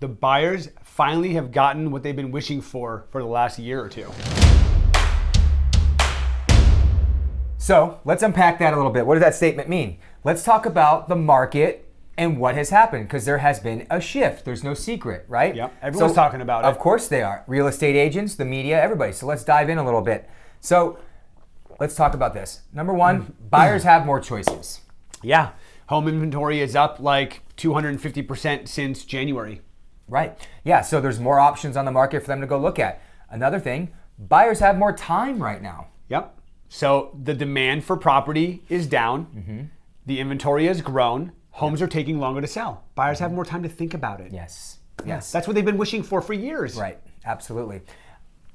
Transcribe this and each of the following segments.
The buyers finally have gotten what they've been wishing for the last year or two. So let's unpack that a little bit. What does that statement mean? Let's talk about the market and what has happened, because there has been a shift. There's no secret, right? Yep, everyone's talking about it. Of course they are. Real estate agents, the media, everybody. So let's dive in a little bit. So let's talk about this. Number one, buyers have more choices. Yeah, home inventory is up like 250% since January. Right. Yeah, so there's more options on the market for them to go look at. Another thing, buyers have more time right now. Yep. So the demand for property is down. Mm-hmm. The inventory has grown. Homes are taking longer to sell. Buyers have more time to think about it. Yes. Yes. That's what they've been wishing for years. Right. Absolutely.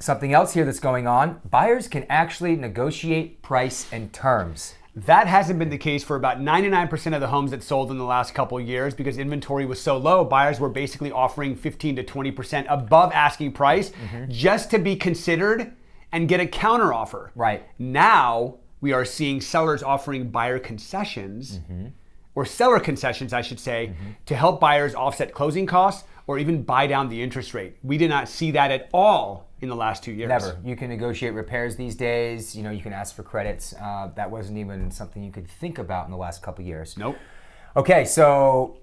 Something else here that's going on, buyers can actually negotiate price and terms. That hasn't been the case for about 99% of the homes that sold in the last couple of years because inventory was so low. Buyers were basically offering 15 to 20% above asking price just to be considered and get a counter offer. Right. Now we are seeing sellers offering buyer concessions, or seller concessions, I should say, to help buyers offset closing costs or even buy down the interest rate. We did not see that at all in the last 2 years. Never. You can negotiate repairs these days. You know, you can ask for credits. That wasn't even something you could think about in the last couple of years. Nope. Okay, so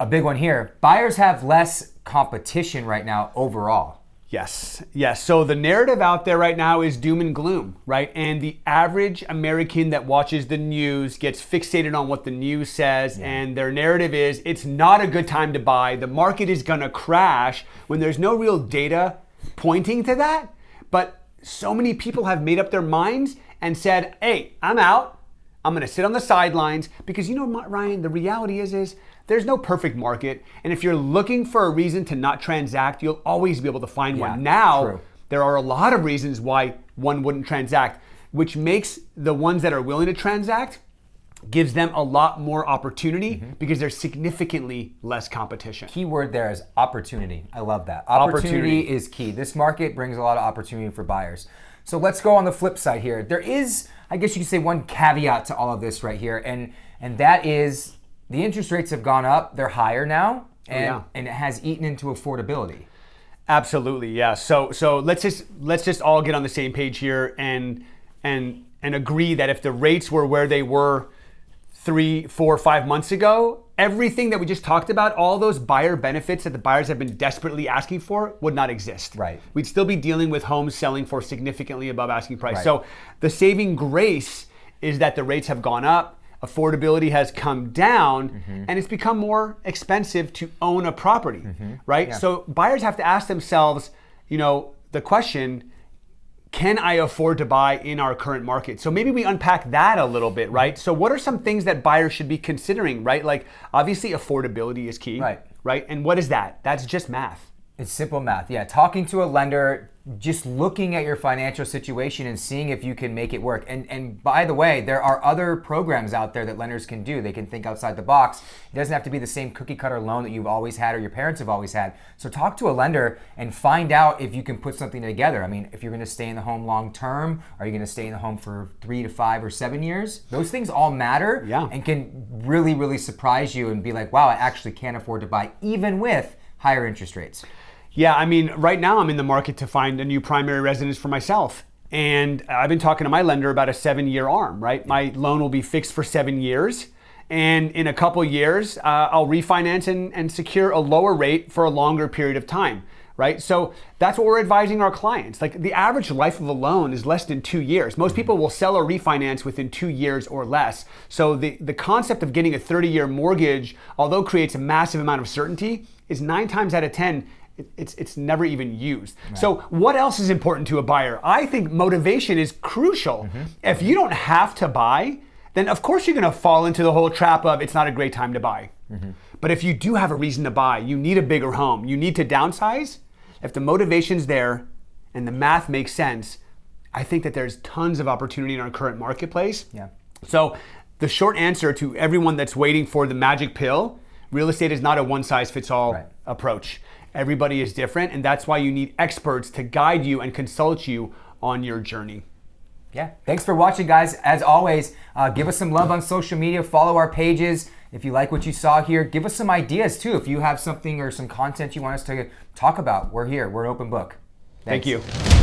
a big one here. Buyers have less competition right now overall. Yes. So the narrative out there right now is doom and gloom, right? And the average American that watches the news gets fixated on what the news says, and their narrative is it's not a good time to buy. The market is going to crash when there's no real data pointing to that. But so many people have made up their minds and said, hey, I'm out. I'm going to sit on the sidelines because, you know, Ryan, the reality is there's no perfect market. And if you're looking for a reason to not transact, you'll always be able to find one. Now, there are a lot of reasons why one wouldn't transact, which makes the ones that are willing to transact, gives them a lot more opportunity because there's significantly less competition. Key word there is opportunity. I love that. Opportunity is key. This market brings a lot of opportunity for buyers. So let's go on the flip side here. There is, I guess you could say, one caveat to all of this right here, and that is the interest rates have gone up. They're higher now, and it has eaten into affordability. Absolutely, yeah. So let's just all get on the same page here and agree that if the rates were where they were 3, 4, 5 months ago, everything that we just talked about, all those buyer benefits that the buyers have been desperately asking for would not exist. Right. We'd still be dealing with homes selling for significantly above asking price. Right. So the saving grace is that the rates have gone up, affordability has come down, and it's become more expensive to own a property, right? Yeah. So buyers have to ask themselves, you know, the question, can I afford to buy in our current market? So maybe we unpack that a little bit, right? So what are some things that buyers should be considering, right? Like obviously affordability is key, right? And what is that? That's just math. It's simple math, yeah. Talking to a lender, just looking at your financial situation and seeing if you can make it work. And by the way, there are other programs out there that lenders can do. They can think outside the box. It doesn't have to be the same cookie cutter loan that you've always had or your parents have always had. So talk to a lender and find out if you can put something together. I mean, if you're gonna stay in the home long term, are you gonna stay in the home for 3 to 5 or 7 years? Those things all matter and can really, really surprise you and be like, wow, I actually can afford to buy even with higher interest rates. Yeah, I mean, right now I'm in the market to find a new primary residence for myself. And I've been talking to my lender about a 7-year ARM, right? My loan will be fixed for 7 years. And in a couple years, I'll refinance and secure a lower rate for a longer period of time, right? So that's what we're advising our clients. Like the average life of a loan is less than 2 years. Most people will sell or refinance within 2 years or less. So the concept of getting a 30-year mortgage, although creates a massive amount of certainty, is 9 times out of 10, it's never even used. Right. So what else is important to a buyer? I think motivation is crucial. If you don't have to buy, then of course you're gonna fall into the whole trap of it's not a great time to buy. But if you do have a reason to buy, you need a bigger home, you need to downsize, if the motivation's there and the math makes sense, I think that there's tons of opportunity in our current marketplace. Yeah. So the short answer to everyone that's waiting for the magic pill, real estate is not a one-size-fits-all approach. Everybody is different, and that's why you need experts to guide you and consult you on your journey. Yeah. Thanks for watching, guys. As always, give us some love on social media. Follow our pages. If you like what you saw here, give us some ideas too. If you have something or some content you want us to talk about, we're here. We're an open book. Thank Thanks. you.